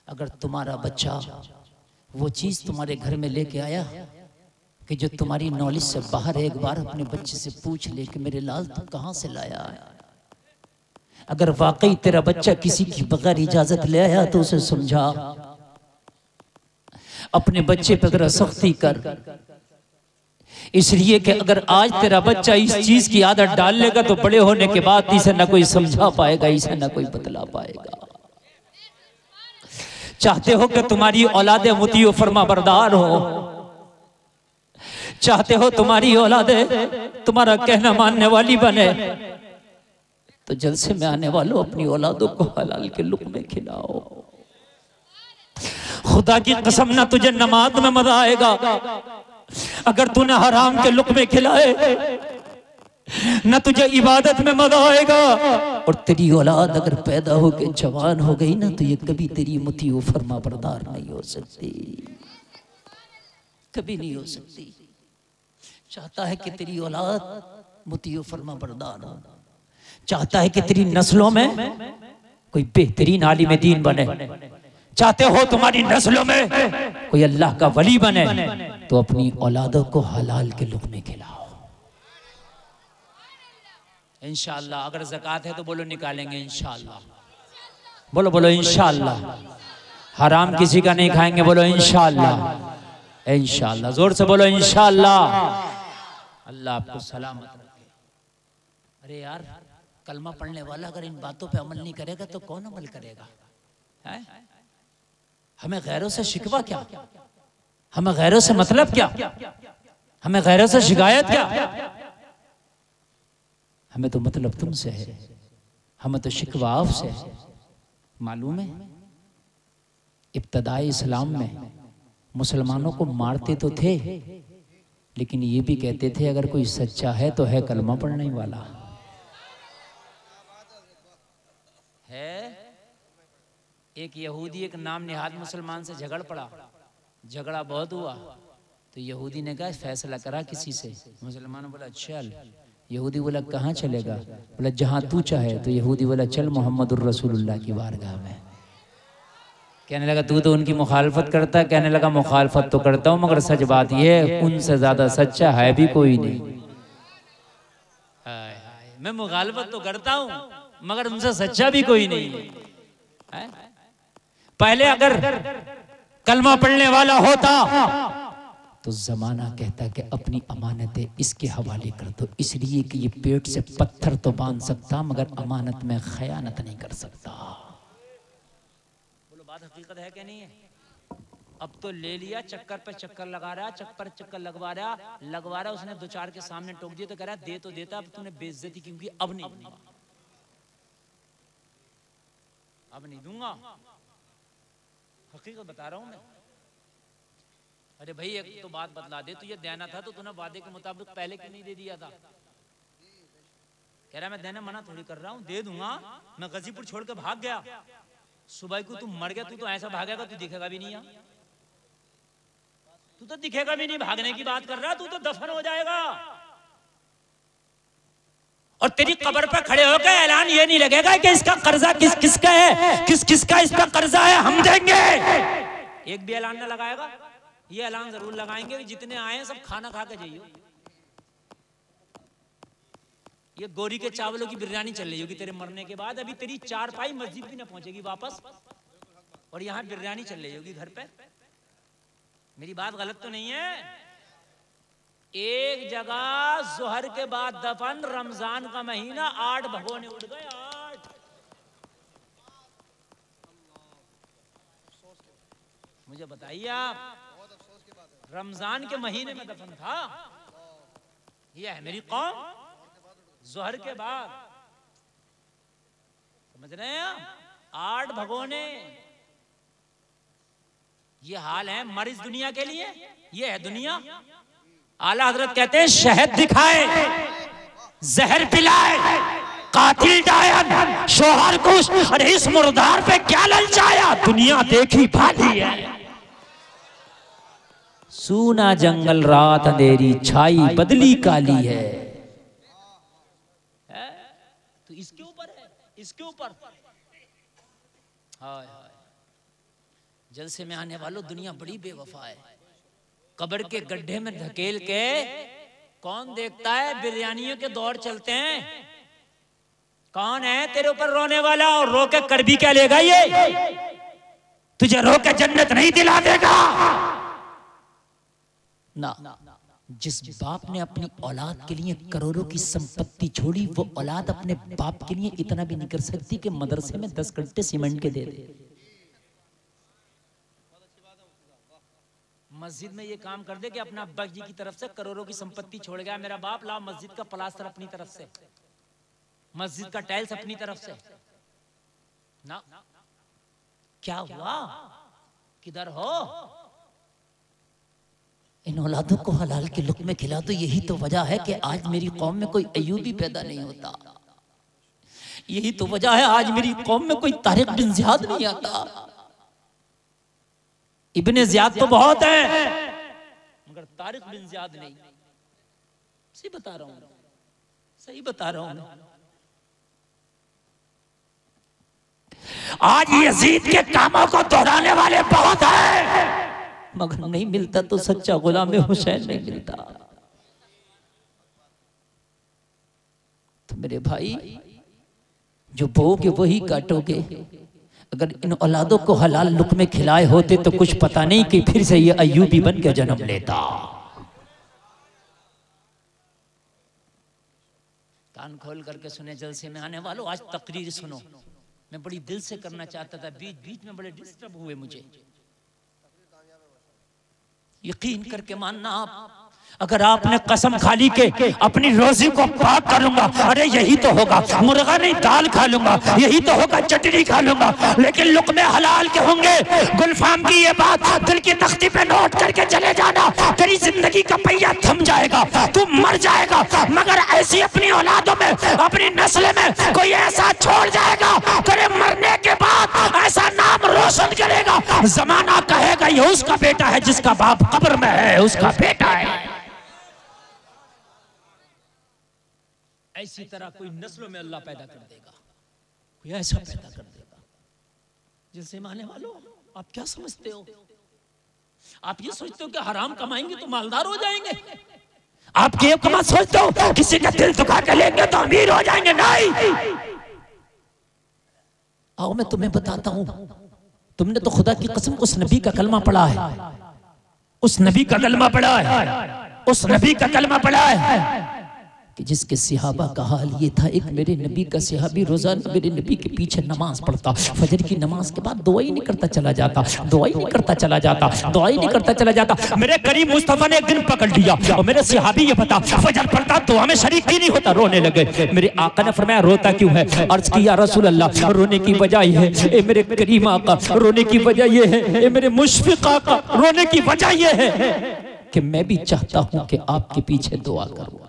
अगर तुम्हारा बच्चा वो चीज तुम्हारे घर में लेके आया कि जो तुम्हारी नॉलेज से बाहर है, एक बार अपने बच्चे से पूछ ले कि मेरे लाल तू कहां से लाया है। अगर वाकई तेरा बच्चा किसी की बगैर इजाजत ले आया तो उसे समझा, अपने बच्चे पे जरा सख्ती कर, इसलिए कि अगर आज तेरा बच्चा इस चीज की आदत डाल लेगा तो बड़े होने के बाद इसे ना कोई समझा पाएगा, इसे ना कोई बतला पाएगा। चाहते हो कि तुम्हारी औलादे मुतीओ फरमा बरदार हो, चाहते हो तुम्हारी औलादे तुम्हारा कहना मानने वाली बने, तो जलसे में आने वालों अपनी औलादों को हलाल के लुक़्मे खिलाओ। खुदा की कसम ना तुझे नमाज में मजा आएगा अगर तूने हराम के लुक़्मे खिलाए, न तुझे इबादत में मजा आएगा। और तेरी औलाद अगर पैदा होकर जवान हो गई ना तो ये कभी तेरी मुतीओ फरमा बरदार नहीं हो सकती, कभी नहीं हो सकती। चाहता है कि तेरी औलाद मुतीओ फरमा बरदार हो, चाहता है कि तेरी नस्लों में कोई बेहतरीन आलिम दीन बने, चाहते हो तुम्हारी नस्लों में कोई अल्लाह का वली बने, तो अपनी औलादों को हलाल के लुक़्मे खिलाओ इंशाअल्लाह। अगर ज़कात है तो बोलो निकालेंगे इंशाअल्लाह, बोलो बोलो इंशाअल्लाह। हराम किसी का नहीं खाएंगे, बोलो इंशाअल्लाह इंशाअल्लाह, जोर से बोलो इंशाअल्लाह। अल्लाह आपको सलामत रखे। अरे यार, कलमा पढ़ने वाला अगर इन बातों पे अमल नहीं करेगा तो कौन अमल करेगा? है? हमें गैरों से शिकवा क्या, हमें गैरों से मतलब क्या, हमें गैरों से शिकायत क्या? हमें तो मतलब तुमसे है, हमें तो शिकवा आपसे है। मालूम है इब्तदाई इस्लाम में मुसलमानों को मारते तो थे, लेकिन ये भी कहते थे अगर कोई सच्चा है तो है कलमा पढ़ने वाला है। एक यहूदी एक नाम निहाद मुसलमान से झगड़ पड़ा, झगड़ा बहुत हुआ तो यहूदी ने कहा फैसला करा किसी से। मुसलमान बोला चल। यहूदी बोला कहाँ चलेगा? बोला जहाँ तू चाहे। तो यहूदी बोला चल मोहम्मदुर रसूलुल्लाह की बारगाह में। कहने लगा तू तो उनकी मुखालफत करता है। कहने लगा मुखालफत तो करता हूँ मगर सच बात यह है उनसे ज्यादा सच्चा है भी कोई नहीं। मैं मुखालफत तो करता हूँ मगर उनसे सच्चा भी कोई नहीं है। पहले अगर कलमा पढ़ने वाला होता तो जमाना कहता कि अपनी अमानतें इसके हवाले कर दो, इसलिए कि ये पेट से पत्थर तो बांध सकता मगर अमानत में खयानत नहीं कर सकता। बोलो बात हकीकत है कि नहीं है? अब तो ले लिया, चक्कर पे चक्कर लगा रहा, चक्कर चक्कर लगवा रहा। उसने दो चार के सामने टोक दिया तो कह रहा दे तो देता, अब तूने बेइज्जती क्योंकि अब नहीं दूंगा, अब नहीं दूंगा। हकीकत बता रहा हूं मैं। अरे भाई एक तो बात बतला दे, तुझे देना था तो तूने वादे के मुताबिक पहले क्यों नहीं दे दिया था? कह रहा मैं देने मना थोड़ी कर रहा हूँ, दे दूंगा। मैं गाजीपुर छोड़ के भाग गया, सुबह को तू मर गया, तू तो ऐसा भागेगा तू दिखेगा भी नहीं यहाँ, तू तो दिखेगा भी नहीं। भागने की बात कर रहा, तू तो दफन हो जाएगा। और तेरी कब्र पे खड़े होकर ऐलान ये नहीं लगेगा कि इसका कर्जा किस किसका है, किस किसका इस पे कर्जा है, हम देंगे। एक भी ऐलान ना लगाएगा। ये ऐलान जरूर लगाएंगे कि जितने आए सब खाना खा के जाइए। ये गोरी के चावलों की बिरयानी चल रही होगी तेरे मरने के बाद, अभी तेरी चारपाई मस्जिद भी ना पहुंचेगी वापस, और यहाँ बिरयानी चल रही होगी घर पे। मेरी बात गलत तो नहीं है? एक जगह जोहर के बाद दफन, रमजान का महीना, 8 भगोने उड़ गए। 8 मुझे बताइए आप, रमजान के महीने में दफन था। यह है मेरी कौम, जोहर के बाद, समझ रहे हैं आप? 8 भगोने। ये हाल है मर इस दुनिया के लिए, ये है दुनिया। आला हजरत कहते हैं शहद दिखाए, जहर पिलाए, कातिल डायन, शोहर कुश, अरे इस मुर्दार पे क्या ललचाया? दुनिया देखी भाली है। सूना जंगल रात अंधेरी छाई बदली काली है। तो इसके ऊपर है, इसके ऊपर। हाय हाय। जलसे में आने वालों, दुनिया बड़ी बेवफा है। कब्र के गड्ढे में धकेल के कौन देखता है? बिरयानियों के दौर चलते हैं। कौन है तेरे ऊपर रोने वाला? और रो के कर भी क्या लेगा? ये तुझे रो के जन्नत नहीं दिला देगा ना। जिस बाप ने अपनी औलाद के लिए करोड़ों की संपत्ति छोड़ी, वो औलाद अपने बाप के लिए इतना भी नहीं कर सकती कि मदरसे में 10 कट्टे सीमेंट के दे दे। मस्जिद में ये काम कर दे कि अपना अब्बा जी की तरफ से करोड़ों की संपत्ति छोड़ गया मेरा बाप, ला मस्जिद का प्लास्टर अपनी तरफ से, मस्जिद का टाइल्स अपनी तरफ से ना। क्या हुआ? किधर हो? इन औलादों को हलाल के लुक्मे खिला दो। यही तो वजह है कि आज मेरी कौम में कोई अयूबी पैदा नहीं होता। यही तो वजह है आज मेरी कौम में कोई तारिक बिन ज़ियाद नहीं आता। इब्ने ज़ियाद तो बहुत है मगर तारिक बिन ज़ियाद नहीं। सही बता रहा हूं, सही बता रहा हूं। आज यजीद के कामों को दोहराने वाले बहुत हैं मगर नहीं मिलता तो सच्चा गुलाम हुसैन नहीं मिलता। तो मेरे भाई, जो बोओगे वही काटोगे। अगर इन औलादों को हलाल लुक्मे खिलाए होते तो कुछ पता नहीं कि फिर से ये अय्यूबी बन के जन्म लेता। कान खोल करके सुने जलसे में आने वालों, आज तकरीर सुनो। मैं बड़ी दिल से करना चाहता था, बीच बीच में बड़े डिस्टर्ब हुए मुझे। यकीन करके मानना आप, अगर आपने कसम खा ली के अपनी रोजी को पाक करूंगा, अरे यही तो होगा, मुर्गा नहीं दाल खा लूंगा, यही तो होगा चटनी खा लूंगा, लेकिन लुक्मे हलाल के होंगे। गुलफाम की ये बात दिल की तख्ती पे नोट करके चले जाना, तेरी जिंदगी का पहिया थम जाएगा, तू मर जाएगा, मगर ऐसी अपनी औलादों में, अपनी नस्ल में कोई ऐसा छोड़ जाएगा, तेरे मरने के बाद ऐसा नाम रोशन करेगा, जमाना कहेगा ये उसका बेटा है, जिसका बाप कब्र में है उसका बेटा है। ऐसी तरह कोई नस्लों में अल्लाह पैदा कर देगा, कोई ऐसा पैदा कर देगा। जिनसे माने वालों, आप क्या समझते हो? आप ये सोचते हो कि हराम कमाएंगे तो मालदार हो जाएंगे? आप ये कमा सोचते हो किसी का दिल दुखा के लेंगे तो अमीर हो जाएंगे? नहीं। आओ मैं तुम्हें बताता हूं, तुमने तो खुदा की कसम उस नबी का कलमा पढ़ा है, उस नबी का कलमा पढ़ा है, उस नबी का कलमा पढ़ा है कि जिसके सिहाबा का हाल ये था। एक मेरे नबी का सिहाबी रोजाना मेरे नबी के पीछे नमाज पढ़ता, फजर की नमाज के बाद दुआ ही नहीं करता चला जाता, दुआ ही नहीं करता चला जाता, दुआ ही नहीं करता चला जाता। मेरे करीम मुस्तफा ने एक दिन पकड़ लिया और मेरे सिहाबी ये बता, फजर पढ़ता दुआ में शरीक ही नहीं होता, रोने लगे। मेरे आका ने फरमाया रोता क्यों है? अर्ज किया रसूल अल्लाह, रोने की वजह ये है ए मेरे करीम आका, रोने की वजह ये है ए मेरे मुशफिक आका, रोने की वजह ये है कि मैं भी चाहता हूं कि आपके पीछे दुआ करूं।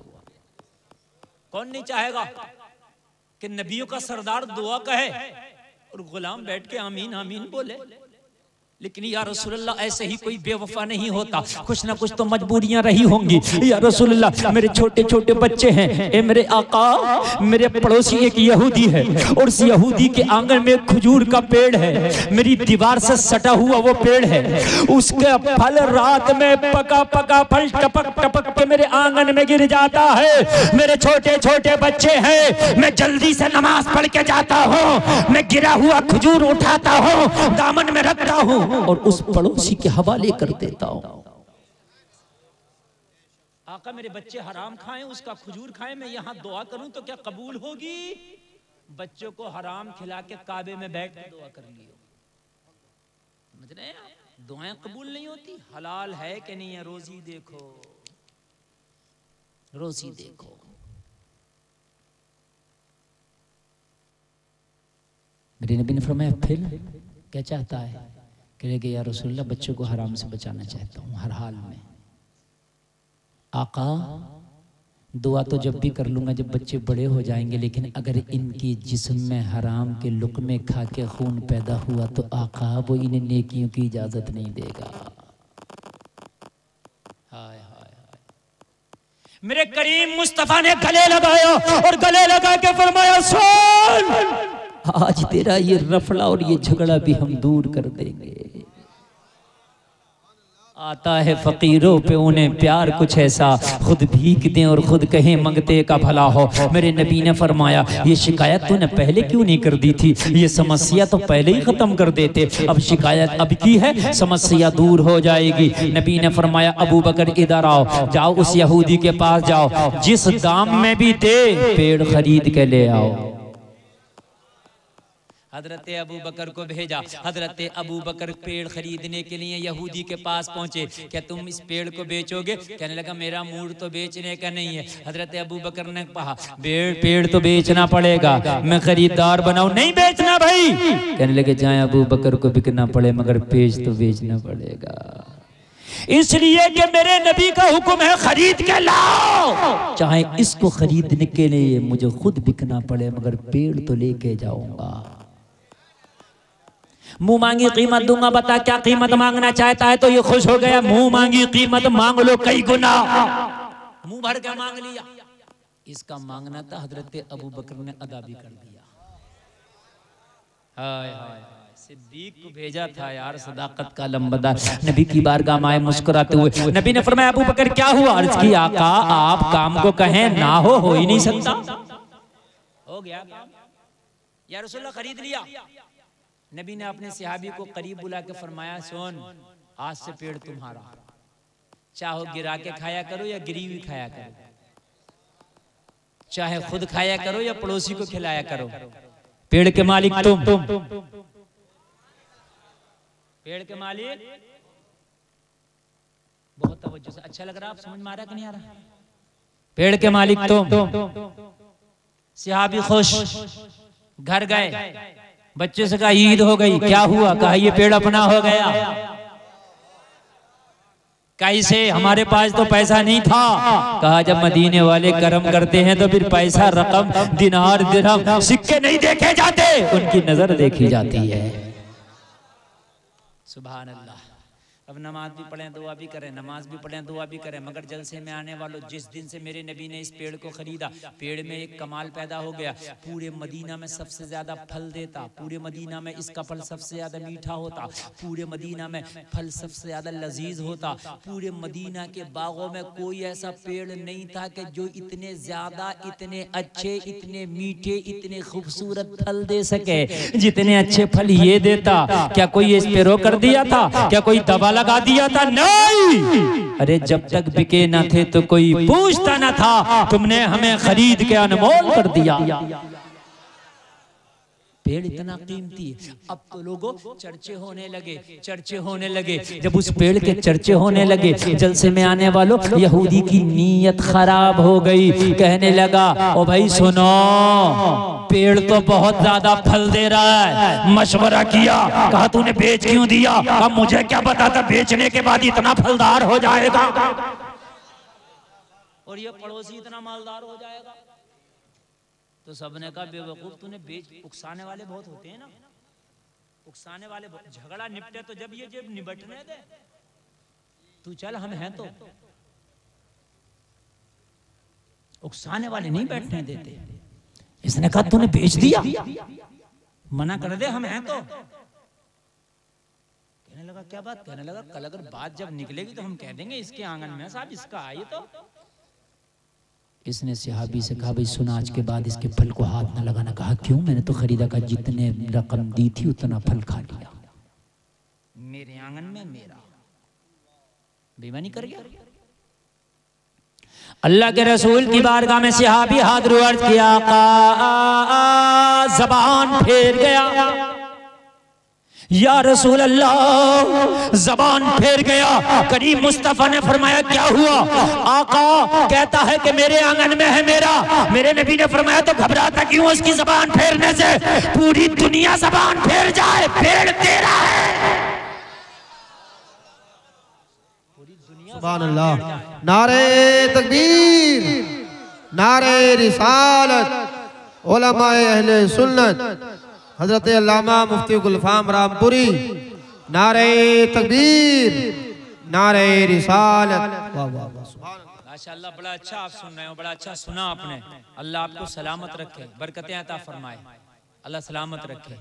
कौन नहीं चाहेगा कि नबियों का सरदार दुआ कहे और गुलाम बैठ के आमीन आमीन बोले? लेकिन या रसूलल्लाह ऐसे ही कोई बेवफा नहीं होता, कुछ ना कुछ तो मजबूरियां रही होंगी। या रसूलल्लाह मेरे छोटे छोटे बच्चे हैं, ए मेरे आका, मेरे पड़ोसी एक यहूदी है और उस यहूदी के आंगन में खजूर का पेड़ है, मेरी दीवार से सटा हुआ वो पेड़ है, उसके फल रात में पका पका फल टपक टपक के मेरे आंगन में गिर जाता है। मेरे छोटे छोटे बच्चे हैं, मैं जल्दी से नमाज पढ़ के जाता हूँ, मैं गिरा हुआ खजूर उठाता हूँ, दामन में रखता हूँ और उस पड़ोसी के हवाले कर देता हूं। आका मेरे बच्चे हराम खाएं, उसका खजूर खाएं, मैं यहां दुआ करूं तो क्या कबूल होगी? बच्चों को हराम खिला के काबे में बैठ के दुआ कर लियो। समझ रहे हैं? दुआएं कबूल नहीं होती। हलाल है कि नहीं है? रोजी देखो, रोजी देखो। मेरे नबी ने फरमाया फिर क्या चाहता है? कहेगा या रसूलल्लाह बच्चों को हराम से बचाना चाहता हूँ हर हाल में। आका दुआ तो जब भी कर लूँगा जब बच्चे बड़े हो जाएंगे, लेकिन अगर इनकी जिस्म में हराम के लुक़मे खा के खून पैदा हुआ तो आका वो इन्हें नेकियों की इजाज़त नहीं देगा। हाय हाय हाय। मेरे करीम मुस्तफ़ा ने गले लगाया और गले लगा के फरमाया सुन, आज तेरा ये रफड़ा और ये झगड़ा भी हम दूर कर देंगे। आता है फकीरों पे उन्हें प्यार कुछ ऐसा, खुद भीख दें और खुद कहें मंगते का भला हो। मेरे नबी ने फरमाया ये शिकायत तूने पहले क्यों नहीं कर दी थी, ये समस्या तो पहले ही खत्म कर देते, अब शिकायत अब की है, समस्या दूर हो जाएगी। नबी ने फरमाया अबू बकर इधर आओ, जाओ उस यहूदी के पास जाओ, जिस दाम में भी दे पेड़ खरीद के ले आओ। हजरत अबू बकर को भेजा। हजरत अबू बकर पेड़ खरीदने के लिए यहूदी के पास पहुंचे। क्या तुम इस पेड़ को बेचोगे? कहने लगा मेरा मूड तो बेचने का नहीं है। हजरत अबू बकर ने कहा पेड़ तो बेचना पड़ेगा, मैं खरीदार बनाऊं। नहीं बेचना भाई। कहने लगे चाहे अबू बकर को बिकना पड़े मगर पेड़ तो बेचना पड़ेगा, इसलिए कि मेरे नबी का हुक्म है खरीद के लाओ, चाहे इसको खरीदने के लिए मुझे खुद बिकना पड़े मगर पेड़ तो लेके जाऊंगा। मुंह मांगी कीमत दूंगा, बता क्या कीमत मांगना चाहता है? तो ये खुश हो गया, मुंह मांगी कीमत मांग लो कई गुना। मुंह भर के मांग लिया। इसका मांगना था, हजरत अबू बकर ने अदा भी कर दिया। हाय हाय, सिद्दीक को भेजा था यार, सदाकत का लंबदार। नबी की बारगाह में आए मुस्कुराते हुए। नबी ने फरमाया अबू बकर क्या हुआ? अर्ज की आका आप काम को कहें ना हो ही नहीं सकता। हो गया काम या रसूलल्लाह, खरीद लिया। नबी ने अपने सहाबी को करीब बुला के फरमाया सुन, आज से पेड़ तुम्हारा, चाहो गिरा के खाया करो या गिरी हुई खाया करो, चाहे खुद खाया करो या पड़ोसी को खिलाया करो, पेड़ के मालिक तुम। पेड़ के मालिक, बहुत तवज्जो से, अच्छा लग रहा, आप समझ में आ रहा कि नहीं आ रहा? पेड़ के मालिक तुम। सहाबी खुश, घर गए, बच्चे से कहा ईद हो गई, क्या हुआ? कहा ये पेड़ अपना हो गया। कैसे? हमारे पास तो पैसा नहीं था। कहा जब मदीने वाले करम करते हैं तो फिर पैसा, रकम, दिनार, दिरहम, सिक्के नहीं देखे जाते, उनकी नजर देखी जाती है। सुभान अल्लाह। अब नमाज भी पढ़ें दुआ भी करें, नमाज भी पढ़ें दुआ भी करें, मगर जलसे में आने वालों, जिस दिन से मेरे नबी ने इस पेड़ को खरीदा, पेड़ में एक कमाल पैदा हो गया। पूरे मदीना में सबसे ज्यादा फल देता, पूरे मदीना में इसका फल सबसे ज्यादा मीठा होता, पूरे मदीना में फल सबसे ज्यादा लजीज होता। पूरे मदीना के बागों में कोई ऐसा पेड़ नहीं था कि जो इतने ज्यादा, इतने अच्छे, इतने मीठे, इतने खूबसूरत फल दे सके जितने अच्छे फल ये देता। क्या कोई स्प्रे कर दिया था? क्या कोई दवा लगा दिया था? नहीं। अरे जब तक बिके ना थे तो कोई पूछता ना था, तुमने हमें खरीद के अनमोल कर दिया। पेड़ इतना कीमती है। अब तो लोगों चर्चे होने लगे, चर्चे होने लगे। जब उस पेड़ के चर्चे होने लगे, जलसे में आने वालों, यहूदी की नीयत खराब हो गई। कहने लगा ओ भाई सुनो, पेड़ तो बहुत ज्यादा फल दे रहा है। मशवरा किया, कहा तूने बेच क्यों दिया? अब मुझे क्या पता था बेचने के बाद इतना फलदार हो जाएगा और ये पड़ोसी इतना मालदार हो जाएगा। तो सबने कहा बेवकूफ, तूने बेच, उकसाने वाले बहुत होते हैं ना, उकसाने वाले, झगड़ा निपटे तो जब ये जब निबटने दे, तू चल हम हैं तो। उकसाने वाले नहीं बैठने देते। इसने कहा तूने बेच दिया, मना कर दे, हम हैं तो। कहने लगा क्या बात? कहने लगा कल अगर बात जब निकलेगी तो हम कह देंगे इसके आंगन में साहब इसका आइए तो। इसने सहाबी से कहा भाई सुन, आज के बाद इसके फल को हाथ न लगाना। कहा क्यों? मैंने तो खरीदा, का जितने रकम दी थी उतना फल खा लिया, मेरे आंगन में मेरा। बेईमानी कर गया। अल्लाह के रसूल की बारगाह में सहाबी हाथ अर्ज किया, ज़बान फेर गया, या रसूल अल्लाह ज़बान फेर गया। करीम मुस्तफ़ा ने फरमाया क्या हुआ? आका कहता है कि मेरे आंगन में है मेरा। मेरे नबी ने फरमाया तो घबराता क्यों? उसकी ज़बान फेरने से पूरी दुनिया ज़बान फेर जाए, पेड़ तेरा है। सुभान अल्लाह। नारे तकबीर, नारे रिसालत, उलमाए अहले सुन्नत, हजरत अल्लामा मुफ्ती गुलफाम रामपुरी, नारे तकबीर, नारे रिसालत। माशाअल्लाह, बड़ा अच्छा आप सुन रहे हो, बड़ा अच्छा सुना आपने। अल्लाह आपको सलामत रखे, बरकतें अता फरमाए, अल्लाह सलामत रखे।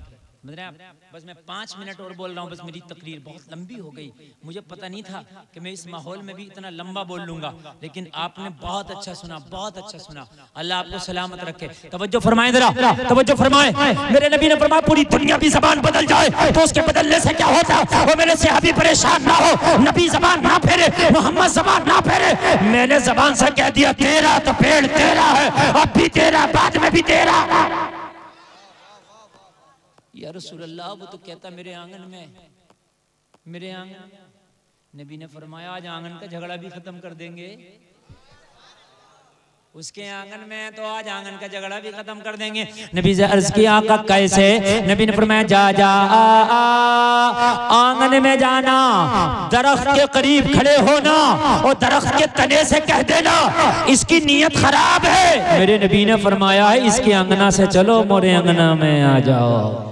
समझ रहे हैं आप? बस मैं 5 मिनट और बोल रहा हूँ, बस मेरी तकरीर बहुत लंबी हो गई। मुझे पता नहीं था कि मैं इस माहौल में भी इतना लंबा बोल लूंगा, लेकिन आपने बहुत अच्छा सुना, बहुत अच्छा सुना। अल्लाह आपको सलामत रखे। तवज्जो फरमाएं जरा, तवज्जो फरमाएं। मेरे नबी ने फरमाया पूरी दुनिया की जबान बदल जाए तो उसके बदलने से क्या होता है? वो मेरे सहाबी परेशान ना हो, नबी जबान ना फेरे, मोहम्मद जबान ना फेरे। मैंने जबान से कह दिया तेरा तो पेड़ तेरा है, अब भी तेरा, बाद में भी तेरा। या रसूल अल्लाह, वो तो कहता मेरे आंगन में, मेरे आंगन। नबी ने फरमाया आज आंगन का झगड़ा भी खत्म कर देंगे। उसके आंगन में तो आज आंगन का झगड़ा भी खत्म कर देंगे। नबी से अर्ज किया आका कैसे? नबी ने फरमाया जा जा आंगन में जाना, दरख्त के करीब खड़े होना और दरख्त के तने से कह देना इसकी नीयत खराब है। मेरे नबी ने फरमाया है इसके अंगना से चलो, मोरे अंगना में आ जाओ।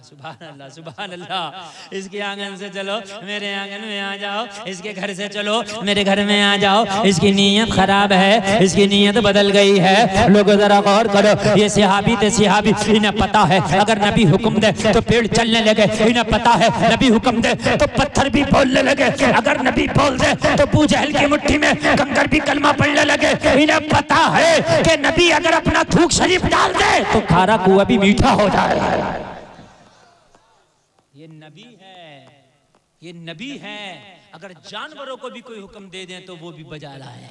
सुभान अल्लाह, सुभान अल्लाह। इसके आंगन से चलो, मेरे आंगन में आ जाओ। इसके घर से चलो, मेरे घर में आ जाओ। इसकी नीयत खराब है, इसकी नीयत बदल गई है। लोगों जरा गौर करो, ये सहाबी थे, सहाबी। इन्हें पता है अगर नबी हुक्म दे तो पेड़ चलने लगे। इन्हें पता है नबी हुक्म दे तो पत्थर भी बोलने लगे। अगर नबी बोल दे तो अबू जहल की मुट्ठी में कंकर भी कलमा पढ़ने लगे। इन्हें पता है कि नबी अगर अपना थूक शरीफ डाल दे तो खारा कुआं भी मीठा हो जाए। ये नबी है, ये नबी है। अगर जानवरों को भी कोई हुक्म दे दें तो वो भी बजा रहा है।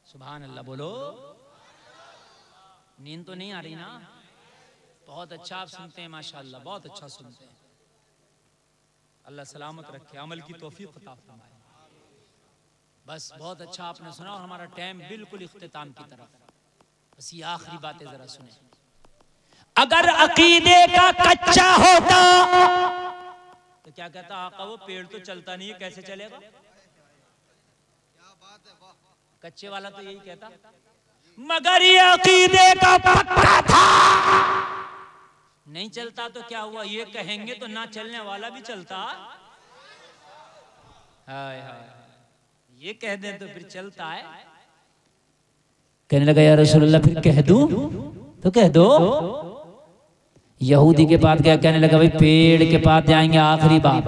सुभान अल्लाह बोलो। नींद तो नहीं आ रही ना? बहुत अच्छा आप सुनते हैं माशाअल्लाह, बहुत अच्छा सुनते हैं। अल्लाह सलामत रखे, अमल की तौफीक अता फरमाए। बस बहुत अच्छा आपने सुना और हमारा टाइम बिल्कुल इख्तिताम की तरफ। बस ये आखिरी बातें जरा सुने। अगर अकीदे का कच्चा होता तो क्या कहता आका? वो पेड़ तो चलता नहीं है, कैसे चलेगा? कच्चे वाला तो यही कहता। मगर ये अकीदे का पक्का था, नहीं चलता तो क्या हुआ? ये कहेंगे तो ना चलने वाला भी चलता। हाय हाय, ये कह दें तो फिर चलता है। कहने लगा या रसूलल्लाह फिर कह दूं? तो कह दो। यहूदी के पास गया, कहने लगा भाई पेड़ के पास जाएंगे आखिरी बात।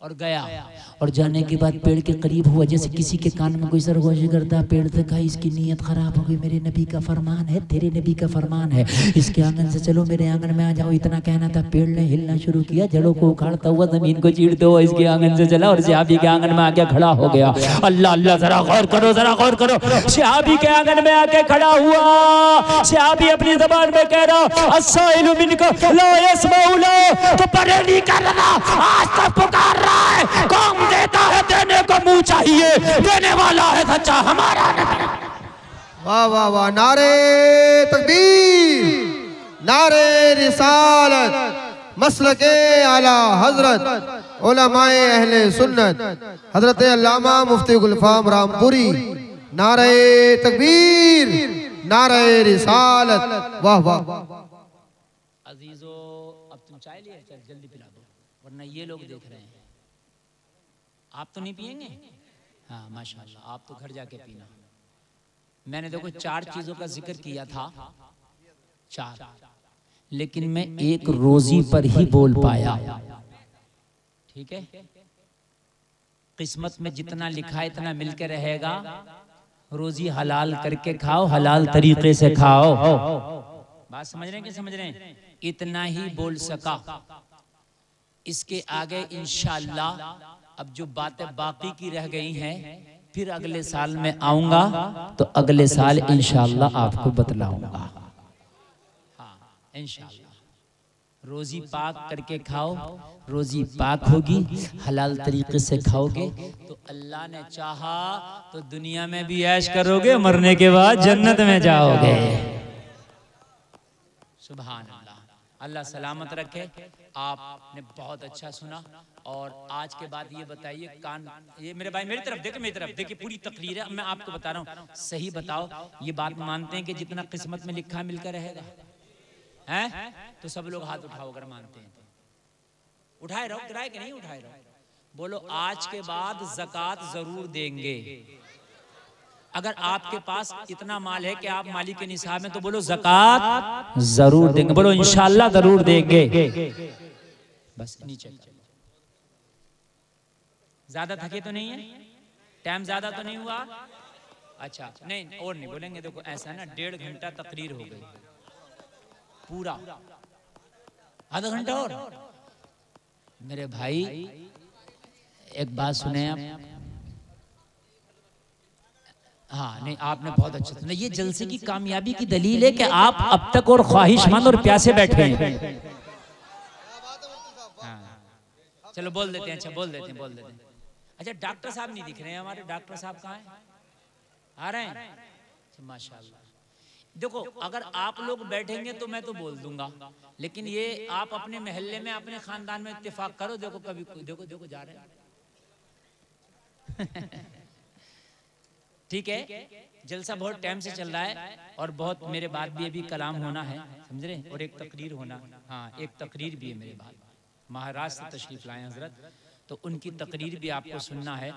और गया, और जाने के बाद पेड़ के करीब हुआ, जैसे किसी के कान में कोई सरगोशी करता है। पेड़ से कहा इसकी नीयत खराब हो गई, मेरे नबी का फरमान है, तेरे नबी का फरमान है, इसके आंगन से चलो, मेरे आंगन में आ जाओ। इतना कहना था, पेड़ ने हिलना शुरू किया, जड़ों को उखाड़ता हुआ, जमीन को चीरते हुआ इसके आंगन से चला और सहाबी के आंगन में आके खड़ा हो गया। अल्लाह अल्लाह, जरा गौर करो, जरा गौर करो। सहाबी के आंगन में आके खड़ा हुआ। सहाबी अपनी जबान में कह रहा अस्साइलु मिनको ला यस्माउ ला, तो परे नहीं कर रहा, आज तक पुकार रहा है। कौन देता है? देने को मुंह चाहिए, देने वाला है सच्चा हमारा नबी। वाह वाह वाह, नारे तकबीर, नारे रिसालत, मसलके आला हजरत उलमाए अहले सुन्नत हजरत अल्लामा मुफ्ती गुलफाम रामपुरी। नारे तकबीर, नारे रिसालत। वाह वाह। अजीजो अब तुम चाय लिए, चल जल्दी पिला दो, वरना ये लोग देख रहे हैं। आप तो नहीं पिएंगे? हाँ माशाल्लाह, आप तो घर जाके पीना। मैंने देखो 4 चीजों का जिक्र किया था, 4, लेकिन मैं एक रोजी पर ही बोल पाया। ठीक है, किस्मत में जितना लिखा है इतना मिलके रहेगा। रोजी हलाल करके खाओ, हलाल तरीके से खाओ। बात समझ रहे हैं कि समझ रहे हैं? इतना ही बोल सका। इसके आगे इंशाअल्लाह अब जो बातें बाकी की रह गई हैं, फिर अगले साल में आऊंगा तो अगले साल इंशाअल्लाह आपको बतलाऊंगा। हाँ इंशाअल्लाह। रोजी पाक करके खाओ, रोजी पाक होगी, हलाल तरीके से खाओगे तो अल्लाह ने चाहा तो दुनिया में भी ऐश करोगे, मरने के बाद जन्नत में जाओगे। सुभान अल्लाह। अल्लाह सलामत रखे। आपने बहुत अच्छा सुना। और आज के बाद ये बताइए, कान ये मेरे भाई मेरी तरफ देखे, मेरी तरफ देखिए, पूरी तकरीर है। मैं आपको बता रहा हूँ, सही बताओ, ये बात मानते हैं कि जितना किस्मत में लिखा मिलकर रहेगा? हैं तो सब लोग हाथ उठाओ अगर मानते हैं तो। उठाए रहो, गिराए कि नहीं उठाए रहो। बोलो आज के बाद ज़कात जरूर देंगे। अगर आपके पास इतना माल है कि आप मालिक के निसाब में, तो बोलो ज़कात जरूर देंगे। बोलो इंशाअल्लाह जरूर देंगे। बस नीचे ज्यादा थके तो नहीं है? टाइम ज्यादा तो नहीं हुआ? अच्छा नहीं और नहीं बोलेंगे। देखो ऐसा ना 1.5 घंटा तकरीर हो गई पूरा, आधा घंटा और। मेरे भाई एक बात सुने आप। हाँ नहीं आपने बहुत अच्छा सुना। ये जलसे की कामयाबी की दलील है कि आप अब तक और ख्वाहिशमंद और प्यासे बैठे हैं। हाँ चलो बोल देते हैं। अच्छा बोल देते हैं। अच्छा डॉक्टर साहब नहीं दिख रहे हैं हमारे। डॉक्टर साहब कहाँ हैं? आ रहे हैं? अच्छा माशाल्लाह। देखो अगर आप लोग बैठेंगे तो मैं तो बोल दूंगा, लेकिन ये आप अपने मोहल्ले में अपने खानदान में इत्तेफाक करो। देखो कभी देखो जा रहे हैं। ठीक है जलसा बहुत टाइम से चल रहा है और बहुत मेरे बाद भी अभी कलाम होना है, समझ रहे, और एक तकरीर होना। हाँ एक तकरीर भी है मेरे बाद। महाराष्ट्र से तशरीफ लाए हजरत, तो उनकी तकरीर भी आपको सुनना है।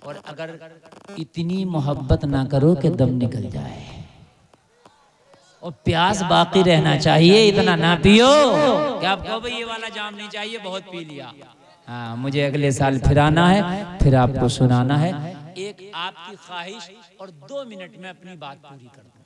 और अगर इतनी मोहब्बत ना करो कि दम निकल जाए, और प्यास बाकी रहना चाहिए, इतना ना पियो कि आप कहो भाई ये वाला जाम नहीं चाहिए, बहुत पी लिया। हाँ मुझे अगले साल फिर आना है, फिर आपको सुनाना है। एक आपकी ख्वाहिश और 2 मिनट में अपनी बात पूरी कर दूं।